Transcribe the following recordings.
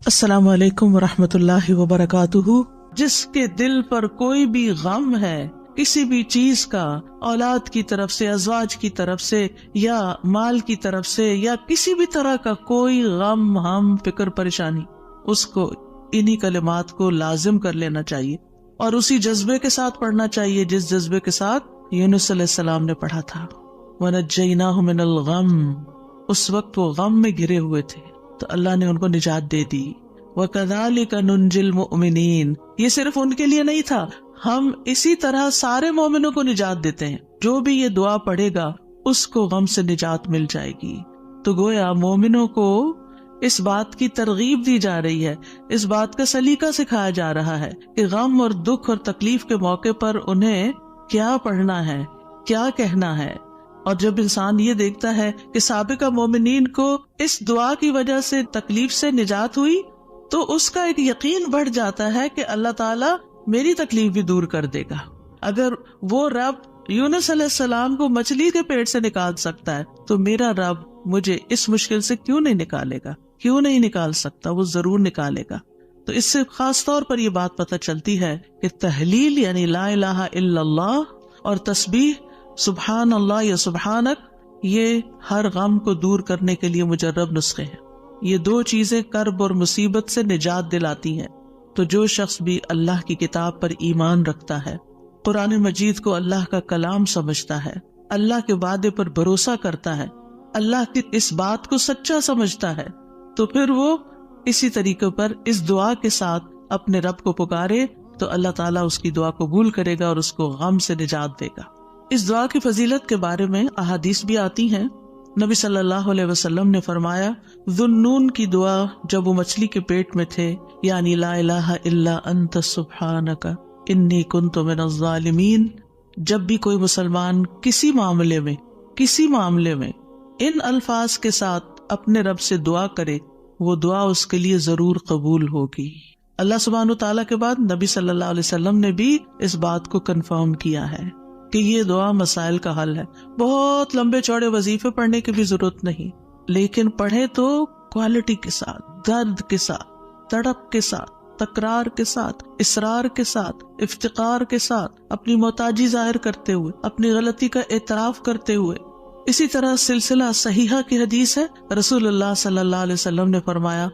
السلام علیکم ورحمۃ اللہ وبرکاتہ۔ جس کے دل پر کوئی بھی غم ہے کسی بھی چیز کا، اولاد کی طرف سے، ازواج کی طرف سے، یا مال کی طرف سے، یا کسی بھی طرح کا کوئی غم، ہم، فکر، پریشانی، اس کو انہی کلمات کو لازم کر لینا چاہیے اور اسی جذبے کے ساتھ پڑھنا چاہیے جس جذبے کے ساتھ یونس علیہ السلام نے پڑھا تھا۔ وَنَجَّيْنَاهُ مِنَ الْغَمِّ، اس وقت وہ غم میں گھرے ہوئے تھے تو اللہ نے ان کو نجات دے دی۔ وَكَذَلِكَ نُنْجِي الْمُؤْمِنِينَ، یہ صرف ان کے لیے نہیں تھا، ہم اسی طرح سارے مومنوں کو نجات دیتے ہیں۔ جو بھی یہ دعا پڑھے گا اس کو غم سے نجات مل جائے گی۔ تو گویا مومنوں کو اس بات کی ترغیب دی جا رہی ہے، اس بات کا سلیقہ سکھایا جا رہا ہے کہ غم اور دکھ اور تکلیف کے موقع پر انہیں کیا پڑھنا ہے، کیا کہنا ہے۔ اور جب انسان یہ دیکھتا ہے کہ سابقہ مومنین کو اس دعا کی وجہ سے تکلیف سے نجات ہوئی تو اس کا ایک یقین بڑھ جاتا ہے کہ اللہ تعالیٰ میری تکلیف بھی دور کر دے گا۔ اگر وہ رب یونس علیہ السلام کو مچھلی کے پیٹ سے نکال سکتا ہے تو میرا رب مجھے اس مشکل سے کیوں نہیں نکالے گا، کیوں نہیں نکال سکتا، وہ ضرور نکالے گا۔ تو اس سے خاص طور پر یہ بات پتہ چلتی ہے کہ تحلیل یعنی لا الہ الا اللہ اور تسبیح سبحان اللہ یا سبحانک، یہ ہر غم کو دور کرنے کے لیے مجرب نسخے ہیں۔ یہ دو چیزیں کرب اور مصیبت سے نجات دلاتی ہیں۔ تو جو شخص بھی اللہ کی کتاب پر ایمان رکھتا ہے، قرآن مجید کو اللہ کا کلام سمجھتا ہے، اللہ کے وعدے پر بھروسہ کرتا ہے، اللہ کی اس بات کو سچا سمجھتا ہے، تو پھر وہ اسی طریقے پر اس دعا کے ساتھ اپنے رب کو پکارے تو اللہ تعالیٰ اس کی دعا قبول کرے گا اور اس کو غم سے نجات دے گا۔ اس دعا کی فضیلت کے بارے میں احادیث بھی آتی ہیں۔ نبی صلی اللہ علیہ وسلم نے فرمایا، ذُو-النون کی دعا جب وہ مچھلی کے پیٹ میں تھے، یعنی لا الہ الا انت سبحانک انی کنت من الظالمین، جب بھی کوئی مسلمان کسی معاملے میں ان الفاظ کے ساتھ اپنے رب سے دعا کرے، وہ دعا اس کے لیے ضرور قبول ہوگی۔ اللہ سبحانہ وتعالیٰ کے بعد نبی صلی اللہ علیہ وسلم نے بھی اس بات کو کنفرم کیا ہے کہ یہ دعا مسائل کا حل ہے۔ بہت لمبے چوڑے وظیفے پڑھنے کی بھی ضرورت نہیں، لیکن پڑھے تو کوالٹی کے ساتھ، درد کے ساتھ، تڑپ کے ساتھ، تکرار کے ساتھ، اصرار کے ساتھ، افتقار کے ساتھ، اپنی محتاجی ظاہر کرتے ہوئے، اپنی غلطی کا اعتراف کرتے ہوئے۔ اسی طرح سلسلہ صحیحہ کی حدیث ہے، رسول اللہ صلی اللہ علیہ وسلم نے فرمایا،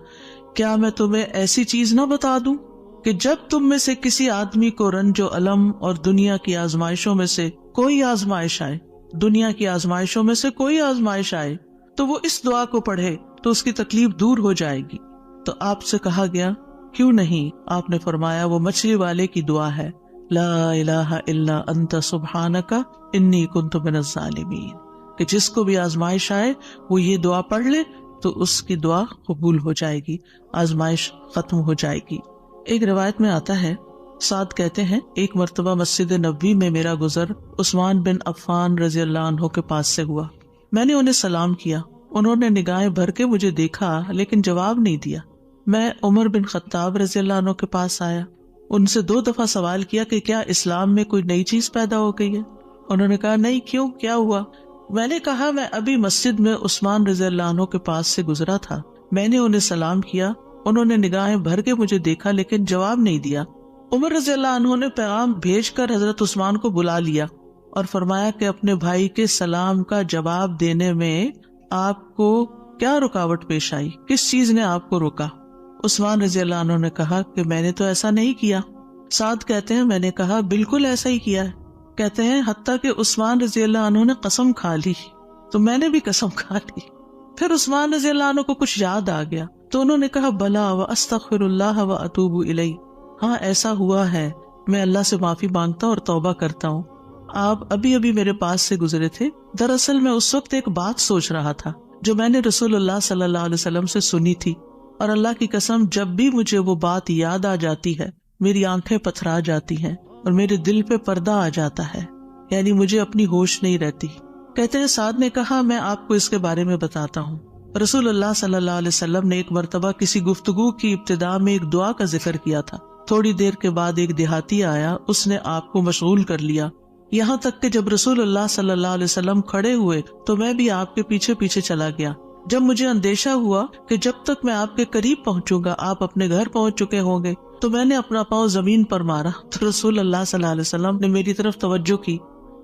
کیا میں تمہیں ایسی چیز نہ بتا دوں کہ جب تم میں سے کسی آدمی کو رنج و الم اور دنیا کی آزمائشوں میں سے کوئی آزمائش آئے تو وہ اس دعا کو پڑھے تو اس کی تکلیف دور ہو جائے گی۔ تو آپ سے کہا گیا کیوں نہیں؟ آپ نے فرمایا وہ مچھلی والے کی دعا ہے، لا الہ الا انت سبحانک انی کنت من الظالمین، کہ جس کو بھی آزمائش آئے وہ یہ دعا پڑھ لے تو اس کی دعا قبول ہو جائے گی، آزمائش ختم ہو جائے گی۔ ایک روایت میں آتا ہے، سعد کہتے ہیں، ایک مرتبہ مسجد نبوی میں میرا گزر عثمان بن عفان رضی اللہ عنہ کے پاس سے ہوا۔ میں نے انہیں سلام کیا، انہوں نے نگاہیں بھر کے مجھے دیکھا لیکن جواب نہیں دیا۔ میں عمر بن خطاب رضی اللہ عنہ کے پاس آیا، ان سے 2 دفعہ سوال کیا کہ کیا اسلام میں کوئی نئی چیز پیدا ہو گئی ہے؟ انہوں نے کہا نہیں، کیوں، کیا ہوا؟ میں نے کہا میں ابھی مسجد میں عثمان رضی اللہ عنہ کے پاس سے گزرا تھا، میں نے انہیں سلام کیا، انہوں نے نگاہیں بھر کے مجھے دیکھا لیکن جواب نہیں دیا۔ عمر رضی اللہ عنہ نے پیغام بھیج کر حضرت عثمان کو بلا لیا اور فرمایا کہ اپنے بھائی کے سلام کا جواب دینے میں آپ کو کیا رکاوٹ پیش آئی، کس چیز نے آپ کو روکا؟ عثمان رضی اللہ عنہ نے کہا کہ میں نے تو ایسا نہیں کیا۔ سعد کہتے ہیں میں نے کہا بالکل ایسا ہی کیا ہے۔ کہتے ہیں حتیٰ کہ عثمان رضی اللہ عنہ نے قسم کھا لی تو میں نے بھی قسم کھا لی۔ پھر عثمان رضی اللہ عنہ کو کچھ یاد آ گیا تو انہوں نے کہا بلا واستغفر اللہ واتوب الیہ، ہاں ایسا ہوا ہے، میں اللہ سے معافی مانگتا اور توبہ کرتا ہوں۔ آپ ابھی میرے پاس سے گزرے تھے، دراصل میں اس وقت ایک بات سوچ رہا تھا جو میں نے رسول اللہ صلی اللہ علیہ وسلم سے سنی تھی، اور اللہ کی قسم جب بھی مجھے وہ بات یاد آ جاتی ہے میری آنکھیں پتھرا جاتی ہیں اور میرے دل پہ پردہ آ جاتا ہے، یعنی مجھے اپنی ہوش نہیں رہتی۔ کہتے ہیں سعد نے کہا میں آپ کو اس کے بارے میں بتاتا ہوں۔ رسول اللہ صلی اللہ علیہ وسلم نے ایک مرتبہ کسی گفتگو کی ابتدا میں ایک دعا کا ذکر کیا تھا۔ تھوڑی دیر کے بعد ایک دیہاتی آیا، اس نے آپ کو مشغول کر لیا، یہاں تک کہ جب رسول اللہ صلی اللہ علیہ وسلم کھڑے ہوئے تو میں بھی آپ کے پیچھے پیچھے چلا گیا۔ جب مجھے اندیشہ ہوا کہ جب تک میں آپ کے قریب پہنچوں گا آپ اپنے گھر پہنچ چکے ہوں گے تو میں نے اپنا پاؤں زمین پر مارا تو رسول اللہ صلی اللہ علیہ وسلم نے میری طرف توجہ کی.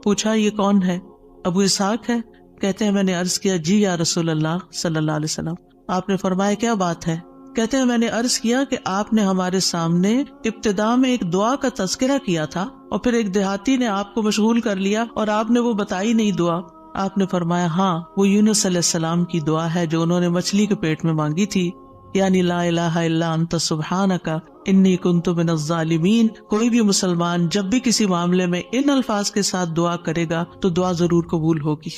پوچھا یہ کون ہے؟ ابو اسحاق ہے. کہتے ہیں میں نے عرض کیا جی یا رسول اللہ صلی اللہ علیہ وسلم. آپ نے فرمایا کیا بات ہے؟ کہتے ہیں میں نے عرض کیا کہ آپ نے ہمارے سامنے ابتدا میں ایک دعا کا تذکرہ کیا تھا اور پھر ایک دیہاتی نے آپ کو مشغول کر لیا اور آپ نے وہ بتائی نہیں دعا. آپ نے فرمایا ہاں وہ یونس علیہ السلام کی دعا ہے جو انہوں نے مچھلی کے پیٹ میں مانگی تھی, یعنی لا الہ الا انت سبحانک انی کنت من الظالمین. کوئی بھی مسلمان جب بھی کسی معاملے میں ان الفاظ کے ساتھ دعا کرے گا تو دعا ضرور قبول ہوگی.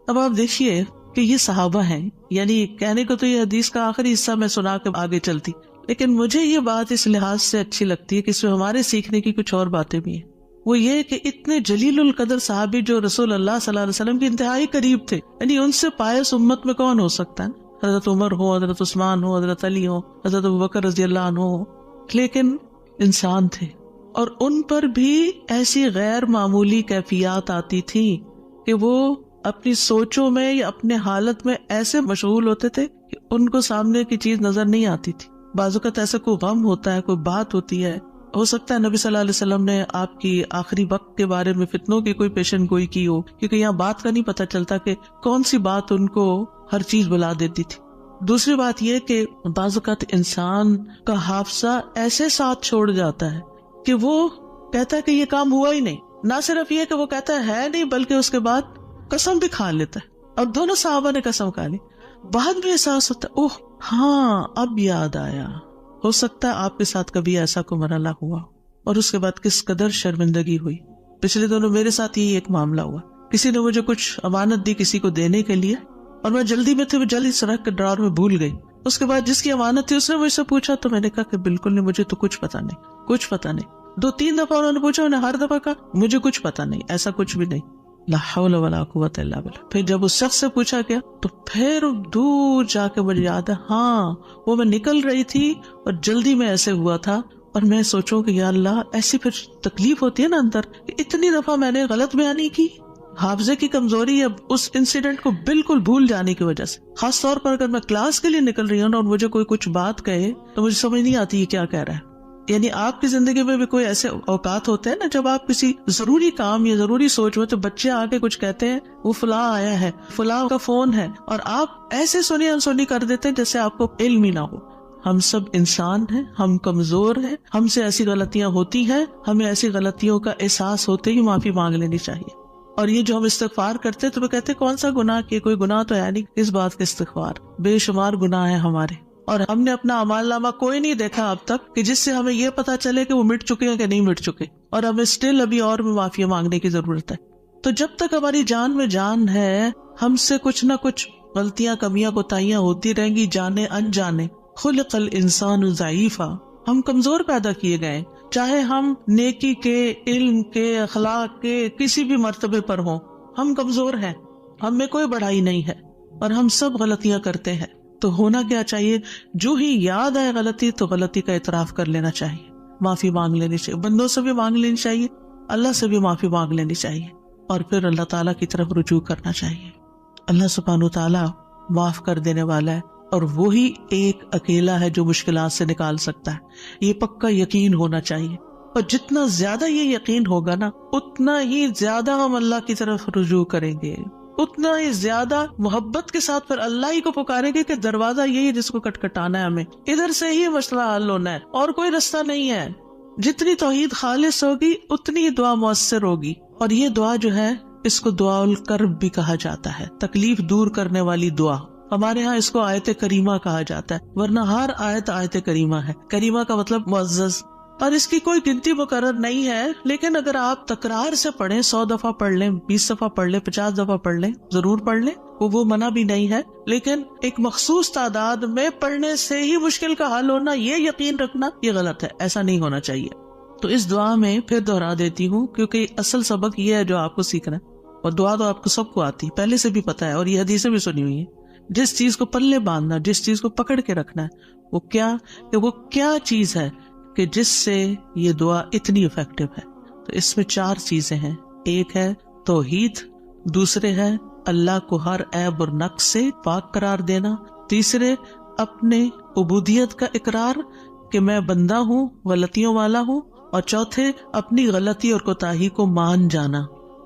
اب آپ دیکھیے کہ یہ صحابہ ہیں, یعنی کہنے کو تو یہ حدیث کا آخری حصہ میں سنا کے آگے چلتی, لیکن مجھے یہ بات اس لحاظ سے اچھی لگتی ہے کہ اس میں ہمارے سیکھنے کی کچھ اور باتیں بھی ہیں. وہ یہ کہ اتنے جلیل القدر صحابی جو رسول اللہ صلی اللہ علیہ وسلم کے انتہائی قریب تھے, یعنی ان سے پائس امت میں کون ہو سکتا ہے؟ حضرت عمر ہو, حضرت عثمان ہو, حضرت علی ہو, حضرت ابوبکر رضی اللہ عنہ ہو, لیکن انسان تھے اور ان پر بھی ایسی غیر معمولی کیفیات آتی تھی کہ وہ اپنی سوچوں میں یا اپنے حالت میں ایسے مشغول ہوتے تھے کہ ان کو سامنے کی چیز نظر نہیں آتی تھی. بعض اوقات ایسا کوئی غم ہوتا ہے, کوئی بات ہوتی ہے, ہو سکتا ہے نبی صلی اللہ علیہ وسلم نے آپ کی آخری وقت کے بارے میں فتنوں کی کوئی پیشن گوئی کی ہو, کیونکہ یہاں بات کا نہیں پتہ چلتا کہ کون سی بات ان کو ہر چیز بلا دیتی تھی. دوسری بات یہ کہ بعض اوقات انسان کا حافظہ ایسے ساتھ چھوڑ جاتا ہے کہ وہ کہتا ہے کہ یہ کام ہوا ہی نہیں. نہ صرف یہ کہ وہ کہتا ہے نہیں, بلکہ اس کے بعد قسم بھی کھا لیتا ہے. اور دونوں صحابہ نے قسم کھا لی. بعد میں احساس ہوتا ہے اوہ ہاں اب یاد آیا. ہو سکتا ہے آپ کے ساتھ کبھی ایسا کوئی مرحلہ ہوا اور اس کے بعد کس قدر شرمندگی ہوئی. پچھلے دنوں میرے ساتھ یہی ایک معاملہ ہوا. کسی نے مجھے کچھ امانت دی کسی کو دینے کے لیے اور میں جلدی میں تھی, وہ جلدی سے رکھ کے ڈرار میں بھول گئی. اس کے بعد جس کی امانت تھی اس نے مجھ سے پوچھا تو میں نے کہا کہ بالکل نہیں, مجھے تو کچھ پتا نہیں, کچھ پتا نہیں. 2-3 دفعہ انہوں نے پوچھا, انہوں نے ہر دفعہ کہا مجھے کچھ پتا نہیں, ایسا کچھ بھی نہیں. لا حول ولا قوت الا باللہ. پھر جب اس شخص سے پوچھا گیا تو پھر دور جا کے مجھے یاد ہے, ہاں وہ میں نکل رہی تھی اور جلدی میں ایسے ہوا تھا. اور میں سوچوں کہ یا اللہ ایسی پھر تکلیف ہوتی ہے نا اندر, اتنی دفعہ میں نے غلط بیانی کی. حافظے کی کمزوری اب اس انسیڈنٹ کو بالکل بھول جانے کی وجہ سے. خاص طور پر اگر میں کلاس کے لیے نکل رہی ہوں اور مجھے کوئی کچھ بات کہے تو مجھے سمجھ نہیں آتی یہ کیا کہہ رہا ہے. یعنی آپ کی زندگی میں بھی کوئی ایسے اوقات ہوتے ہیں نا جب آپ کسی ضروری کام یا ضروری سوچ میں تو بچے آگے کچھ کہتے ہیں وہ فلاں آیا ہے, فلاں کا فون ہے, اور آپ ایسے سنی انسنی کر دیتے ہیں جیسے آپ کو علم ہی نہ ہو. ہم سب انسان ہیں, ہم کمزور ہیں, ہم سے ایسی غلطیاں ہوتی ہیں, ہمیں ایسی غلطیوں کا احساس ہوتے ہی معافی مانگ لینی چاہیے. اور یہ جو ہم استغفار کرتے تو وہ کہتے کون سا گناہ کیا, کوئی گناہ تو ہے نہیں, اس بات کا استغفار. بے شمار گناہ ہیں ہمارے اور ہم نے اپنا اعمال نامہ کوئی نہیں دیکھا اب تک کہ جس سے ہمیں یہ پتا چلے کہ وہ مٹ چکے ہیں کہ نہیں مٹ چکے, اور ہمیں اسٹل ابھی اور بھی معافی مانگنے کی ضرورت ہے. تو جب تک ہماری جان میں جان ہے ہم سے کچھ نہ کچھ غلطیاں کمیاں کوتاہیاں ہوتی رہیں گی, جانے انجانے. خلق الانسان ضعیفا, ہم کمزور پیدا کیے گئے, چاہے ہم نیکی کے, علم کے, اخلاق کے کسی بھی مرتبے پر ہوں, ہم کمزور ہیں, ہم میں کوئی بڑائی نہیں ہے اور ہم سب غلطیاں کرتے ہیں. تو ہونا کیا چاہیے, جو ہی یاد آئے غلطی تو غلطی کا اعتراف کر لینا چاہیے, معافی مانگ لینی چاہیے, بندوں سے بھی مانگ لینی چاہیے, اللہ سے بھی معافی مانگ لینی چاہیے, اور پھر اللہ تعالیٰ کی طرف رجوع کرنا چاہیے. اللہ سبحانہ تعالیٰ معاف کر دینے والا ہے اور وہی ایک اکیلا ہے جو مشکلات سے نکال سکتا ہے. یہ پکا یقین ہونا چاہیے, اور جتنا زیادہ یہ یقین ہوگا نا اتنا ہی زیادہ ہم اللہ کی طرف رجوع کریں گے, اتنا ہی زیادہ محبت کے ساتھ پھر اللہ ہی کو پکاریں گے کہ دروازہ یہی ہے جس کو کٹکھٹانا ہے, ہمیں ادھر سے ہی مسئلہ حل ہونا ہے اور کوئی رستہ نہیں ہے. جتنی توحید خالص ہوگی اتنی دعا مؤثر ہوگی. اور یہ دعا جو ہے اس کو دعا الکرب بھی کہا جاتا ہے, تکلیف دور کرنے والی دعا. ہمارے ہاں اس کو آیت کریمہ کہا جاتا ہے, ورنہ ہر آیت کریمہ ہے. کریمہ کا مطلب معزز, اور اس کی کوئی گنتی مقرر نہیں ہے, لیکن اگر آپ تکرار سے پڑھیں, 100 دفعہ پڑھ لیں, 20 دفعہ پڑھ لیں, 50 دفعہ پڑھ لیں, ضرور پڑھ لیں, وہ منع بھی نہیں ہے, لیکن ایک مخصوص تعداد میں پڑھنے سے ہی مشکل کا حل ہونا, یہ یقین رکھنا یہ غلط ہے, ایسا نہیں ہونا چاہیے. تو اس دعا میں پھر دہرا دیتی ہوں کیونکہ اصل سبق یہ ہے جو آپ کو سیکھنا ہے, اور دعا تو آپ کو سب کو آتی پہلے سے بھی پتا ہے, اور یہ حدیثیں بھی سنی ہوئی ہیں. جس چیز کو پلے باندھنا, جس چیز کو پکڑ کے رکھنا ہے, وہ کیا چیز ہے کہ جس سے یہ دعا اتنی افیکٹو ہے. تو اس میں 4 چیزیں ہیں. ایک ہے توحید, دوسرے ہے اللہ کو ہر عیب اور نقص سے پاک قرار دینا. تیسرے اپنے عبودیت کا اقرار کہ میں بندہ ہوں، غلطیوں والا ہوں. اور چوتھے اپنی غلطی اور کوتاہی کو مان جانا،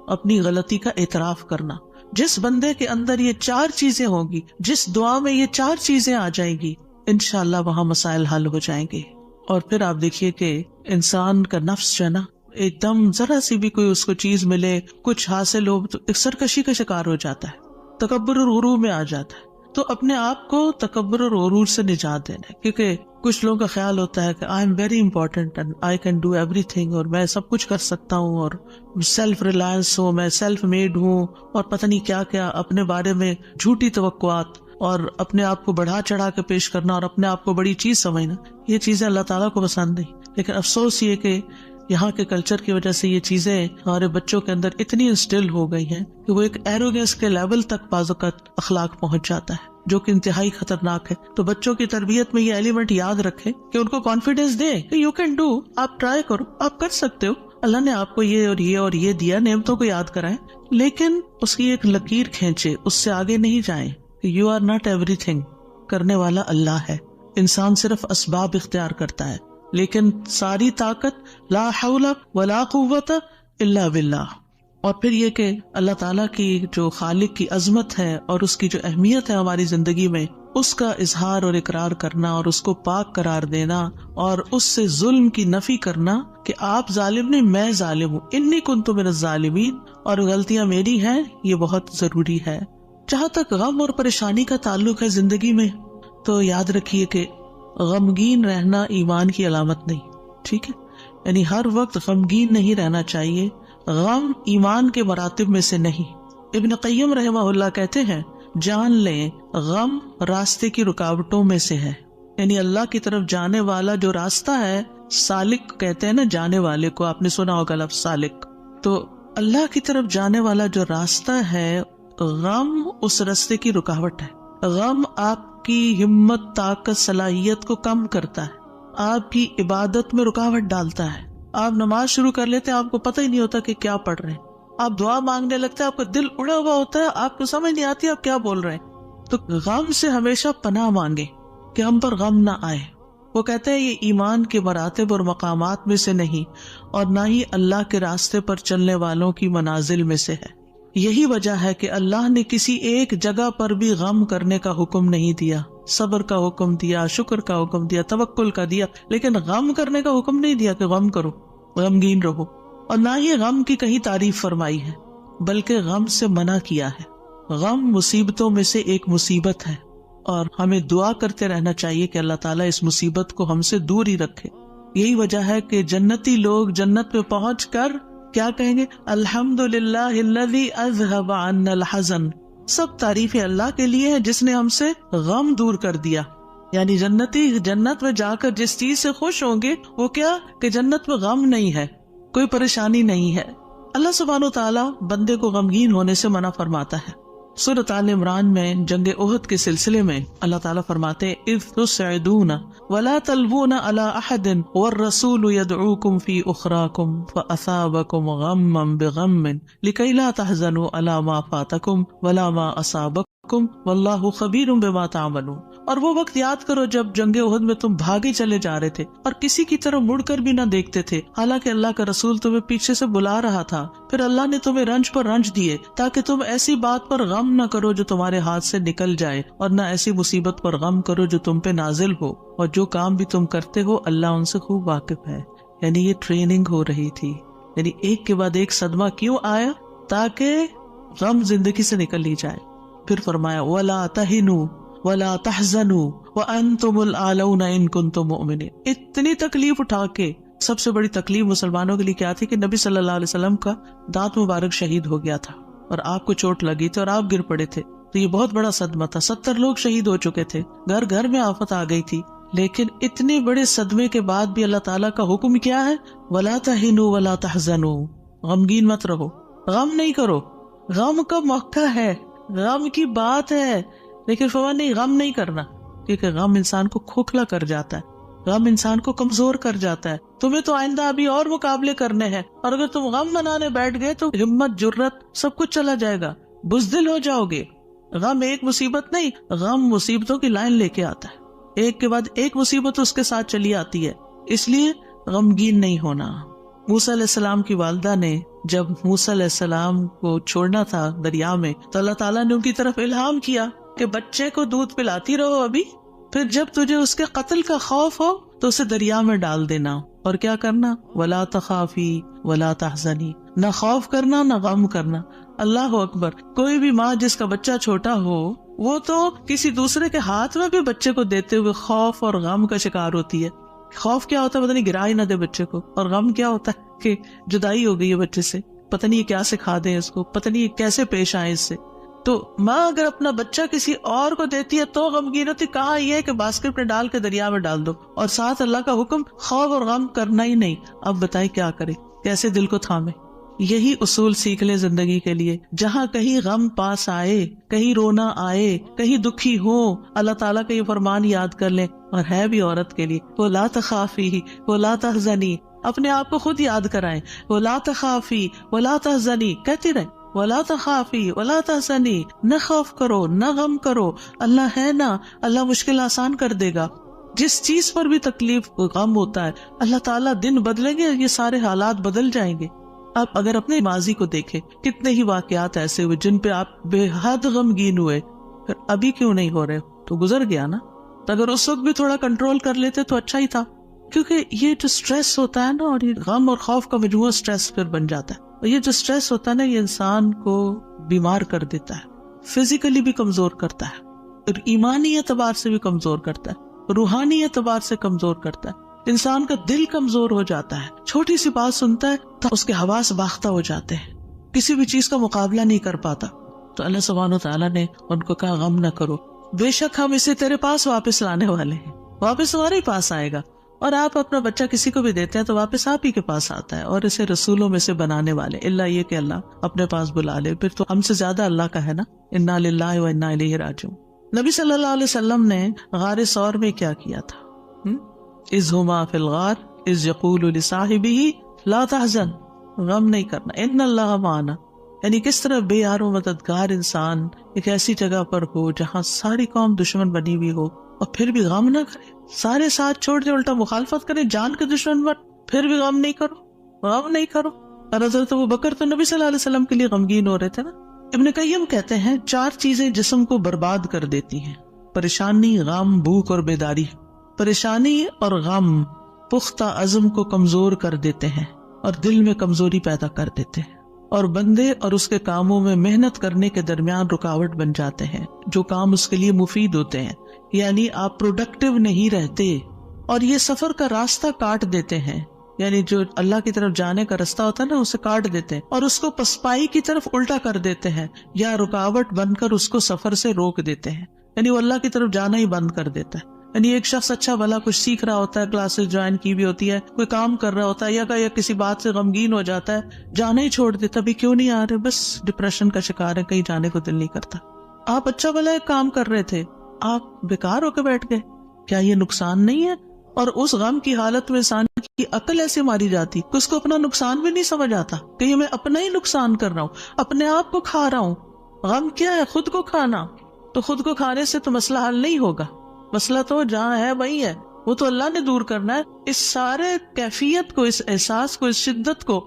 اپنی غلطی کا اعتراف کرنا. جس بندے کے اندر یہ 4 چیزیں ہوں گی، جس دعا میں یہ 4 چیزیں آ جائیں گی، انشاءاللہ وہاں مسائل حل ہو جائیں گے. اور پھر آپ دیکھیے کہ انسان کا نفس جو ہے نا، ایک دم ذرا سی بھی کوئی اس کو چیز ملے، کچھ حاصل ہو تو ایک سرکشی کا شکار ہو جاتا ہے، تکبر اور غرور میں آ جاتا ہے. تو اپنے آپ کو تکبر اور غرور سے نجات دینا ہے، کیونکہ کچھ لوگوں کا خیال ہوتا ہے کہ I am very important and I can do every thing, اور میں سب کچھ کر سکتا ہوں، اور سیلف ریلائنس ہوں، میں سیلف میڈ ہوں، اور پتہ نہیں کیا کیا اپنے بارے میں جھوٹی توقعات اور اپنے آپ کو بڑھا چڑھا کے پیش کرنا اور اپنے آپ کو بڑی چیز سمجھنا. یہ چیزیں اللہ تعالیٰ کو پسند نہیں. لیکن افسوس یہ کہ یہاں کے کلچر کی وجہ سے یہ چیزیں ہمارے بچوں کے اندر اتنی انسٹل ہو گئی ہیں کہ وہ ایک ایروگنس کے لیول تک بعض اوقات اخلاق پہنچ جاتا ہے، جو کہ انتہائی خطرناک ہے. تو بچوں کی تربیت میں یہ ایلیمنٹ یاد رکھیں کہ ان کو کانفیڈینس دیں کہ یو کین ڈو، آپ ٹرائی کرو، آپ کر سکتے ہو، اللہ نے آپ کو یہ اور یہ اور یہ دیا، نعمتوں کو یاد کرائیں، لیکن اس کی ایک لکیر کھینچے، اس سے آگے نہیں جائیں. یو آر ناٹ ایوری تھنگ، کرنے والا اللہ ہے. انسان صرف اسباب اختیار کرتا ہے، لیکن ساری طاقت لا حول ولا قوت الا باللہ. اور پھر یہ کہ اللہ تعالیٰ کی جو خالق کی عظمت ہے اور اس کی جو اہمیت ہے ہماری زندگی میں، اس کا اظہار اور اقرار کرنا اور اس کو پاک قرار دینا اور اس سے ظلم کی نفی کرنا کہ آپ ظالم نہیں، میں ظالم ہوں، انی کنت من الظالمین، اور غلطیاں میری ہیں، یہ بہت ضروری ہے. جہاں تک غم اور پریشانی کا تعلق ہے زندگی میں، تو یاد رکھیے کہ غمگین رہنا ایمان کی علامت نہیں. ٹھیک ہے، یعنی ہر وقت غمگین نہیں رہنا چاہیے. غم ایمان کے مراتب میں سے نہیں. ابن قیم رحمہ اللہ کہتے ہیں، جان لیں غم راستے کی رکاوٹوں میں سے ہے. یعنی اللہ کی طرف جانے والا جو راستہ ہے، سالک کہتے ہیں نا جانے والے کو، آپ نے سنا ہوگا لفظ سالک. تو اللہ کی طرف جانے والا جو راستہ ہے، غم اس راستے کی رکاوٹ ہے. غم آپ کی ہمت، طاقت، صلاحیت کو کم کرتا ہے، آپ کی عبادت میں رکاوٹ ڈالتا ہے. آپ نماز شروع کر لیتے ہیں، آپ کو پتہ ہی نہیں ہوتا کہ کیا پڑھ رہے ہیں. آپ دعا مانگنے لگتے ہیں، آپ کا دل اڑا ہوا ہوتا ہے، آپ کو سمجھ نہیں آتی آپ کیا بول رہے ہیں. تو غم سے ہمیشہ پناہ مانگے کہ ہم پر غم نہ آئے. وہ کہتے ہیں یہ ایمان کے مراتب اور مقامات میں سے نہیں، اور نہ ہی اللہ کے راستے پر چلنے والوں کی منازل میں سے ہے. یہی وجہ ہے کہ اللہ نے کسی ایک جگہ پر بھی غم کرنے کا حکم نہیں دیا. صبر کا حکم دیا، شکر کا حکم دیا، توکل کا دیا، لیکن غم کرنے کا حکم نہیں دیا کہ غم کرو، غمگین رہو. اور نہ ہی غم کی کہیں تعریف فرمائی ہے، بلکہ غم سے منع کیا ہے. غم مصیبتوں میں سے ایک مصیبت ہے، اور ہمیں دعا کرتے رہنا چاہیے کہ اللہ تعالیٰ اس مصیبت کو ہم سے دور ہی رکھے. یہی وجہ ہے کہ جنتی لوگ جنت میں پہنچ کر کیا کہیں گے؟ الحمدللہ الذی اذہب عنا الحزن. سب تعریفیں اللہ کے لیے ہیں جس نے ہم سے غم دور کر دیا. یعنی جنتی جنت میں جا کر جس چیز سے خوش ہوں گے وہ کیا کہ جنت میں غم نہیں ہے، کوئی پریشانی نہیں ہے. اللہ سبحانہ و تعالیٰ بندے کو غمگین ہونے سے منع فرماتا ہے. سورۃ آل عمران میں جنگ احد کے سلسلے میں اللہ تعالیٰ فرماتے ہیں اذ تسعدون ولا تلوون علی احد والرسول يدعوكم في اخراكم فاصابكم غما بغم لكي لا تحزنوا على ما فاتكم ولا ما اصابكم واللہ خبیر بما تعملون. اور وہ وقت یاد کرو جب جنگ احد میں تم بھاگے چلے جا رہے تھے اور کسی کی طرف مڑ کر بھی نہ دیکھتے تھے، حالانکہ اللہ کا رسول تمہیں پیچھے سے بلا رہا تھا. پھر اللہ نے تمہیں رنج پر رنج دیے تاکہ تم ایسی بات پر غم نہ کرو جو تمہارے ہاتھ سے نکل جائے، اور نہ ایسی مصیبت پر غم کرو جو تم پہ نازل ہو. اور جو کام بھی تم کرتے ہو اللہ ان سے خوب واقف ہے. یعنی یہ ٹریننگ ہو رہی تھی. یعنی ایک کے بعد ایک صدمہ کیوں آیا؟ تاکہ غم زندگی سے نکل لی جائے. پھر فرمایا وَلَا تَهِنُوا وَلَا تَحْزَنُوا وَأَنْتُمُ الْأَعْلَوْنَ إِن كُنتُم مُؤْمِنِينَ. اتنی تکلیف اٹھا کے سب سے بڑی تکلیف مسلمانوں کے لیے کیا تھی کہ نبی صلی اللہ علیہ وسلم کا دانت مبارک شہید ہو گیا تھا اور آپ کو چوٹ لگی تھی اور آپ گر پڑے تھے. تو یہ بہت بڑا صدمہ تھا. 70 لوگ شہید ہو چکے تھے، گھر گھر میں آفت آ گئی تھی. لیکن اتنے بڑے صدمے کے بعد بھی اللہ تعالیٰ کا حکم کیا ہے؟ وَلَا تَهِنُوا وَلَا تَحْزَنُوا. غمگین مت رہو، غم نہیں کرو. غم کا موقع ہے، غم کی بات ہے، لیکن فوراً نہیں، غم نہیں کرنا، کیونکہ غم انسان کو کھوکھلا کر جاتا ہے، غم انسان کو کمزور کر جاتا ہے. تمہیں تو آئندہ ابھی اور مقابلے کرنے ہیں، اور اگر تم غم منانے بیٹھ گئے تو ہمت، جرت سب کچھ چلا جائے گا. بزدل ہو جاؤ گے. غم ایک مصیبت نہیں، غم مصیبتوں کی لائن لے کے آتا ہے، ایک کے بعد ایک مصیبت اس کے ساتھ چلی آتی ہے، اس لیے غمگین نہیں ہونا. موسیٰ علیہ السلام کی والدہ نے جب موسیٰ علیہ السلام کو چھوڑنا تھا دریا میں تو اللہ تعالیٰ نے ان کی طرف الہام کیا کہ بچے کو دودھ پلاتی رہو ابھی، پھر جب تجھے اس کے قتل کا خوف ہو تو اسے دریا میں ڈال دینا. اور کیا کرنا؟ وَلَا تَخَافِي وَلَا تَحْزَنِي، نہ خوف کرنا نہ غم کرنا. اللہ اکبر. کوئی بھی ماں جس کا بچہ چھوٹا ہو وہ تو کسی دوسرے کے ہاتھ میں بھی بچے کو دیتے ہوئے خوف اور غم کا شکار ہوتی ہے. خوف کیا ہوتا ہے؟ پتہ نہیں گرا ہی نہ دے بچے کو، اور غم کیا ہوتا ہے کہ جدائی ہو گئی ہے بچے سے، پتہ نہیں یہ کیا سکھا دیں اس کو، پتہ نہیں یہ کیسے پیش آئے اس سے. تو ماں اگر اپنا بچہ کسی اور کو دیتی ہے تو غمگین ہوتی. کہاں یہ کہ باسکٹ میں ڈال کے دریا میں ڈال دو، اور ساتھ اللہ کا حکم خوف اور غم کرنا ہی نہیں. اب بتائیں کیا کرے، کیسے دل کو تھامے. یہی اصول سیکھ لیں زندگی کے لیے. جہاں کہیں غم پاس آئے، کہیں رونا آئے، کہیں دکھی ہو، اللہ تعالیٰ کا یہ فرمان یاد کر لیں. اور ہے بھی عورت کے لیے، وَلَا تَخَافِي وَلَا تَحْزَنِي، اپنے آپ کو خود یاد کرائیں. وَلَا تَخَافِي وَلَا تَحْزَنِي کہتی رہیں، وَلَا تَخَافِي وَلَا تَحْزَنِي، نہ خوف کرو نہ غم کرو، اللہ ہے نا، اللہ مشکل آسان کر دے گا. جس چیز پر بھی تکلیف غم ہوتا ہے اللہ تعالیٰ دن بدلیں گے، یہ سارے حالات بدل جائیں گے. آپ اگر اپنے ماضی کو دیکھیں، کتنے ہی واقعات ایسے ہوئے جن پہ آپ بے حد غمگین ہوئے، پھر ابھی کیوں نہیں ہو رہے؟ تو گزر گیا نا. تو اگر اس وقت بھی تھوڑا کنٹرول کر لیتے تو اچھا ہی تھا. کیونکہ یہ جو سٹریس ہوتا ہے نا، اور یہ غم اور خوف کا مجموعہ سٹریس پھر بن جاتا ہے. اور یہ جو سٹریس ہوتا ہے نا، یہ انسان کو بیمار کر دیتا ہے، فزیکلی بھی کمزور کرتا ہے، اور ایمانی اعتبار سے بھی کمزور کرتا ہے، روحانی اعتبار سے کمزور کرتا ہے. انسان کا دل کمزور ہو جاتا ہے، چھوٹی سی بات سنتا ہے تو اس کے حواس باختہ ہو جاتے ہیں، کسی بھی چیز کا مقابلہ نہیں کر پاتا. تو اللہ سبحانہ و تعالیٰ نے ان کو کہا غم نہ کرو، بے شک ہم اسے تیرے پاس واپس لانے والے ہیں، واپس تمہارے ہی پاس آئے گا. اور آپ اپنا بچہ کسی کو بھی دیتے ہیں تو واپس آپ ہی کے پاس آتا ہے، اور اسے رسولوں میں سے بنانے والے، اللہ یہ کہ اللہ اپنے پاس بلا لے، پھر تو ہم سے زیادہ اللہ کا ہے نا. انا للہ و انا الیہ راجعون. نبی صلی اللہ علیہ وسلم نے غار ثور میں کیا کیا تھا؟ اذ ہما فی الغار اذ یقول لصاحبہ لا تحزن، غم نہیں کرنا، ان اللہ معنا. یعنی کس طرح بے یار و مددگار انسان ایک ایسی جگہ پر ہو جہاں ساری قوم دشمن بنی ہوئی ہو اور پھر بھی غم نہ کرے، سارے ساتھ چھوڑ دے، الٹا مخالفت کرے، جان کے دشمن بن، پھر بھی غم نہیں کرو، غم نہیں کرو. اور حضرت ابوبکر تو نبی صلی اللہ علیہ وسلم کے لیے غمگین ہو رہے تھے نا. ابن قیم کہتے ہیں 4 چیزیں جسم کو برباد کر دیتی ہیں: پریشانی، غم، بھوک اور بیداری. پریشانی اور غم پختہ عزم کو کمزور کر دیتے ہیں اور دل میں کمزوری پیدا کر دیتے ہیں، اور بندے اور اس کے کاموں میں محنت کرنے کے درمیان رکاوٹ بن جاتے ہیں جو کام اس کے لیے مفید ہوتے ہیں. یعنی آپ پروڈکٹیو نہیں رہتے، اور یہ سفر کا راستہ کاٹ دیتے ہیں. یعنی جو اللہ کی طرف جانے کا راستہ ہوتا ہے نا، اسے کاٹ دیتے ہیں اور اس کو پسپائی کی طرف الٹا کر دیتے ہیں، یا رکاوٹ بن کر اس کو سفر سے روک دیتے ہیں. یعنی وہ اللہ کی طرف جانا ہی بند کر دیتا ہے. یعنی ایک شخص اچھا بھلا کچھ سیکھ رہا ہوتا ہے، کلاسز جوائن کی بھی ہوتی ہے، کوئی کام کر رہا ہوتا ہے، یا کسی بات سے غمگین ہو جاتا ہے، جانا ہی چھوڑ دیتا. ابھی کیوں نہیں آ رہے؟ بس ڈپریشن کا شکار ہے، کہیں جانے کو دل نہیں کرتا. آپ اچھا بھلا ایک کام کر رہے تھے، آپ بیکار ہو کے بیٹھ گئے، کیا یہ نقصان نہیں ہے؟ اور اس غم کی حالت میں انسان کی عقل ایسے ماری جاتی کہ اس کو اپنا نقصان بھی نہیں سمجھ آتا، کہ میں اپنا ہی نقصان کر رہا ہوں، اپنے آپ کو کھا رہا ہوں. غم کیا ہے؟ خود کو کھانا. تو خود کو کھانے سے تو مسئلہ حل نہیں ہوگا، مسئلہ تو جہاں ہے وہی ہے، وہ تو اللہ نے دور کرنا ہے. اس سارے کیفیت کو، اس احساس کو، اس شدت کو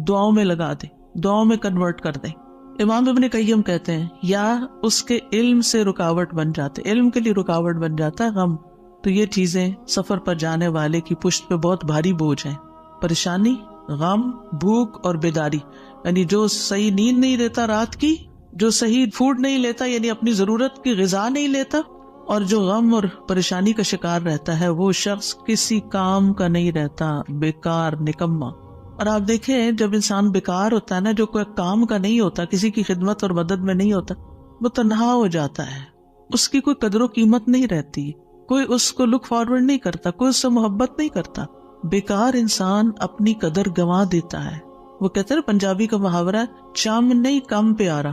دعاؤں میں لگا دیں، دعاؤں میں کنورٹ کر دیں. امام ابن قیم کہتے ہیں یا اس کے علم سے رکاوٹ بن جاتے، علم کے لیے رکاوٹ بن جاتا ہے غم. تو یہ چیزیں سفر پر جانے والے کی پشت پہ بہت بھاری بوجھ ہیں: پریشانی، غم، بھوک اور بیداری. یعنی جو صحیح نیند نہیں لیتا رات کی، جو صحیح فوڈ نہیں لیتا، یعنی اپنی ضرورت کی غذا نہیں لیتا، اور جو غم اور پریشانی کا شکار رہتا ہے، وہ شخص کسی کام کا نہیں رہتا، بیکار، نکما. اور آپ دیکھیں جب انسان بیکار ہوتا ہے نا، جو کوئی کام کا نہیں ہوتا، کسی کی خدمت اور مدد میں نہیں ہوتا، وہ تنہا ہو جاتا ہے، اس کی کوئی قدر و قیمت نہیں رہتی، کوئی اس کو لک فارورڈ نہیں کرتا، کوئی اس سے محبت نہیں کرتا. بیکار انسان اپنی قدر گنوا دیتا ہے. وہ کہتے ہیں پنجابی کا محاورہ ہے، چم نہیں کم پیارا.